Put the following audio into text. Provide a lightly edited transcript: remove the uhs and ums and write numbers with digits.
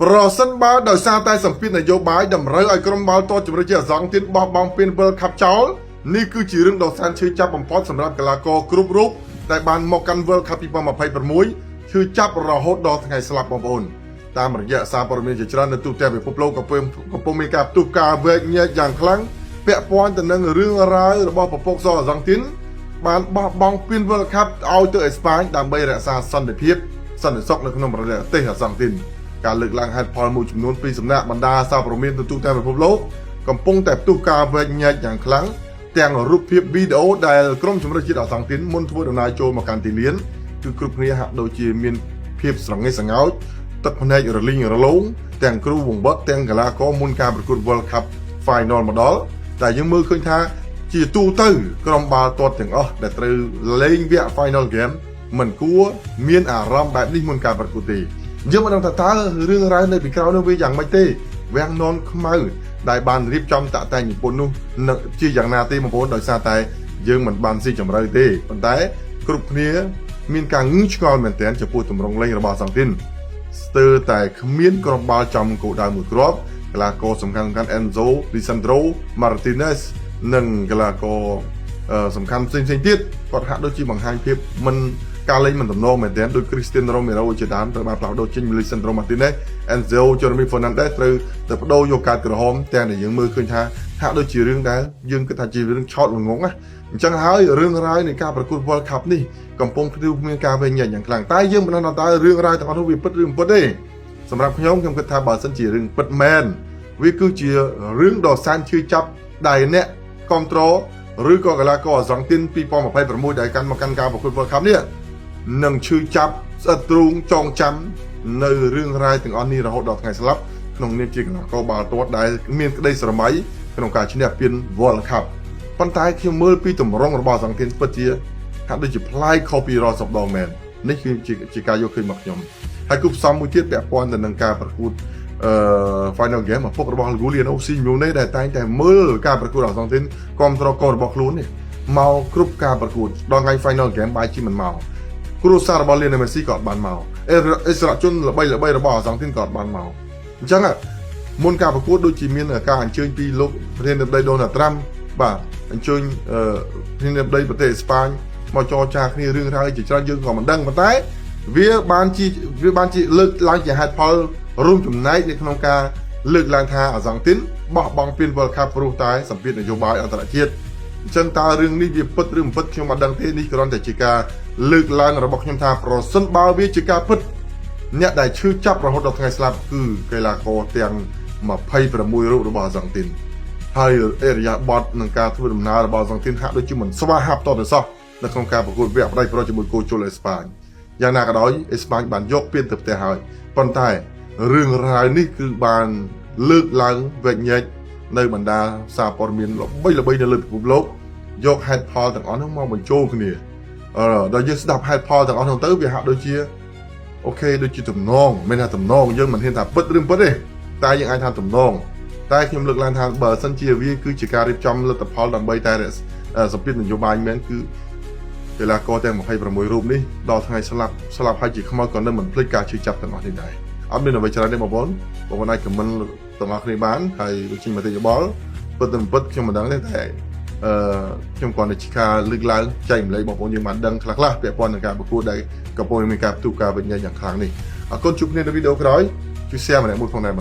ប្រសិនបើដោយសារតែសម្ពាធនយោបាយតម្រូវឲ្យក្រុមបាល់ទាត់ជម្រើសជាអាសង្ខទៀតបោះបង់ពាន World Cup ចោលនេះគឺជារឿងដ៏សែនឈឺចាប់បំផុតសម្រាប់កីឡាករគ្រប់រូបដែលបានមកកាន់ World Cup 2026ឈឺចាប់រហូតដល់ថ្ងៃស្លាប់បងប្អូនតាមរយៈសារព័ត៌មានជាច្រើននៅទូទាំងពិភពលោកកំពុងមានការផ្ទុះការវែកញែកយ៉ាងខ្លាំងពាក់ព័ន្ធទៅនឹងរឿងរ៉ាវរបស់ពពកសអាសង្ខទៀតបានបោះបង់ពាន World Cup ឲ្យទៅអេស្ប៉ាញដើម្បីរក្សាសន្តិភាពសន្តិសុខនៅក្នុងប្រទេសអាសង្ខទៀតការលើកឡើងហេតុផលមួយចំនួនពីសំណាក់បណ្ដាសារព័ត៌មានទូទាំងពិភពលោកកំពុងតែផ្ទុះការវែកញែកយ៉ាងខ្លាំងទាំងរូបភាពវីដេអូដែលក្រុមជម្រើសជាតិអាសង្ខទៀតមុនធ្វើដំណើរចូលមកកាន់ទីលានគឺគ្រប់គ្នាហាក់ដូចជាមានភាពស្រងេះស្រងោចទឹកភ្នែករលីងរលោងទាំងគ្រូបង្វឹកទាំងកីឡាករមុនការប្រកួត World Cup Final មកដល់តែយើងមើលឃើញថាជាទូទៅក្រុមបាល់ទាត់ទាំងអស់ដែលត្រូវលេងវគ្គ Final Game មិនគួរមានអារម្មណ៍បែបនេះមុនការប្រកួតទេយើងមិនដឹងថាតើរឿងរ៉ាវនៅពីក្រោយនោះវាយ៉ាងម៉េចទេវាំងននខ្មៅដែលបានរៀបចំតាក់តែងជប៉ុននោះជាយ៉ាងណាទេបងប្អូនដោយសារតែយើងមិនបានស៊ីជម្រៅទេប៉ុន្តែគ្រប់គ្នាមានការងឿងឆ្ងល់មែនទែនចំពោះទម្រង់លេងរបស់សង្ឃទីនស្ទើរតែគ្មានក្រុមបាល់ចំគោលដៅមួយគ្រាប់កីឡាករសំខាន់ៗ Enzo Lisandro Martinez និងកីឡាករសំខាន់ផ្សេងៗទៀតគាត់ហាក់ដូចជាបង្ហាញភាពមិនការលេងមិនទំនងមែនទែនដោយ Cristiano Romero ជាដើមត្រូវបានផ្លាស់ប្ដូរចេញ Lisandro Martinez Enzo Jeremy Fernandez ត្រូវទៅបដូរយកកាតក្រហមតែយើងមើលឃើញថាហាក់ដូចជារឿងដែលយើងគិតថាជារឿងឆោតល្ងងណាអញ្ចឹងហើយរឿងរ៉ាវនៃការប្រកួត World Cup នេះកំពុងផ្ទុះមានការវែងញែកយ៉ាងខ្លាំងតែយើងមិនដឹងថាតើរឿងរ៉ាវទាំងអស់នោះវាពិតឬមិនពិតទេសម្រាប់ខ្ញុំគិតថាបើសិនជារឿងពិតមែនវាគឺជារឿងដ៏សែនឈឺចាប់ដែលអ្នកគ្រប់គ្រងឬក៏កីឡាករអាសង្ខទីន2026ដែលកាន់មកកាន់ការប្រកួត World Cup នេះនឹងឈឺចាប់ស្អិតទ្រូងចងចាំនៅរឿងរ៉ាវទាំងអស់នេះរហូតដល់ថ្ងៃស្លាប់ក្នុងនាមជាកីឡាករបាល់ទាត់ដែលមានក្តីស្រមៃក្នុងការឈ្នះពាន World Cup ប៉ុន្តែខ្ញុំមើលពីទម្រង់របស់សង្ឃទីនពិតជាហាក់ដូចជាប្លែកខុសពីរាល់សពដងមែននេះគឺជាការយកឃើញមកខ្ញុំហើយគូផ្សំមួយទៀតពាក់ព័ន្ធទៅនឹងការប្រកួតFinal Game ឪពុករបស់ Juliano Simeone ដែលតែងតែមើលការប្រកួតរបស់សង្ឃទីនគាំទ្រកូនរបស់ខ្លួននេះមកគ្រប់ការប្រកួតដល់ថ្ងៃ Final Game បាយជាមិនមកគ្រួសាររបស់ Lionel Messi ក៏អត់បានមកអិសរជនល្បីៗរបស់អាសង្ខទីនក៏អត់បានមកអញ្ចឹងមុនការប្រកួតដូចជាមានការអញ្ជើញពីលោកប្រធានាធិបតី Donald Trump បាទអញ្ជើញប្រធានាធិបតីប្រទេសអេស្ប៉ាញមកចរចាគ្នារឿងរ៉ាវជាច្រើនយើងក៏មិនដឹងប៉ុន្តែវាបានជាលើកឡើងជាហេតុផលរួមចំណែកនៅក្នុងការលើកឡើងថាអាសង្ខទីនបោះបង់ពាន World Cup ព្រោះតែសម្ពាធនយោបាយអន្តរជាតិអញ្ចឹងតើរឿងនេះវាពិតឬមិនពិតខ្ញុំមិនដឹងទេនេះគ្រាន់តែជាការលើកឡើងរបស់ខ្ញុំថាប្រសិនបើវាជាការពិតអ្នកដែលឈឺចាប់រហូតដល់ថ្ងៃស្លាប់គឺកីឡាករទាំង26រូបរបស់អាសង្ខទីនហើយអេរយាបតនឹងការធ្វើដំណើររបស់អាសង្ខទីនហាក់ដូចជាមិនស្វាហាប់តទៅសោះនៅក្នុងការប្រកួតវគ្គផ្ដាច់ប្រជាមួយគោជលអេស្ប៉ាញយ៉ាងណាក៏ដោយអេស្ប៉ាញបានយកពានទៅផ្ទះហើយប៉ុន្តែរឿងរ៉ាវនេះគឺបានលើកឡើងវែកញែកនៅបណ្ដាសារព័ត៌មានល្បីៗនៅលើពិភពលោកយកហេតុផលទាំងអស់នោះមកបញ្ចូលគ្នាដល់យើងស្ដាប់ហេតុផលទាំងអស់នោះទៅវាហាក់ដូចជាអូខេដូចជាទំនងមិនថាទំនងយើងមិនហ៊ានថាពិតឬមិនពិតទេតែយើងអាចថាទំនងតែខ្ញុំលើកឡើងថាបើសិនជាវាគឺជាការរៀបចំលទ្ធផលដើម្បីតែសម្ពាធនយោបាយមែនគឺកីឡាករទាំង26រូបនេះដល់ថ្ងៃស្លាប់ហើយជាខ្មោចក៏នៅមិនភ្លេចការជឿចាប់ទាំងអស់នេះដែរអត់មានអ្វីច្រើនទេបងប្អូនអាចខមមិនទាំងអស់គ្នាបានហើយបញ្ចេញមតិយោបល់ពិតទៅមិនពិតខ្ញុំមិនដឹងទេតែខ្ញុំគ្រាន់តែជាការលើកឡើងចែកម្លែកបងប្អូនយើងបានដឹងខ្លះពាក់ព័ន្ធនឹងការប្រកួតដែលកំពុងមានការផ្ទុះការវិញ្ញាណយ៉ាងខ្លាំងនេះអរគុណជួបគ្នានៅវីដេអូក្រោយជួយ share ម្នាក់មួយផងដែរ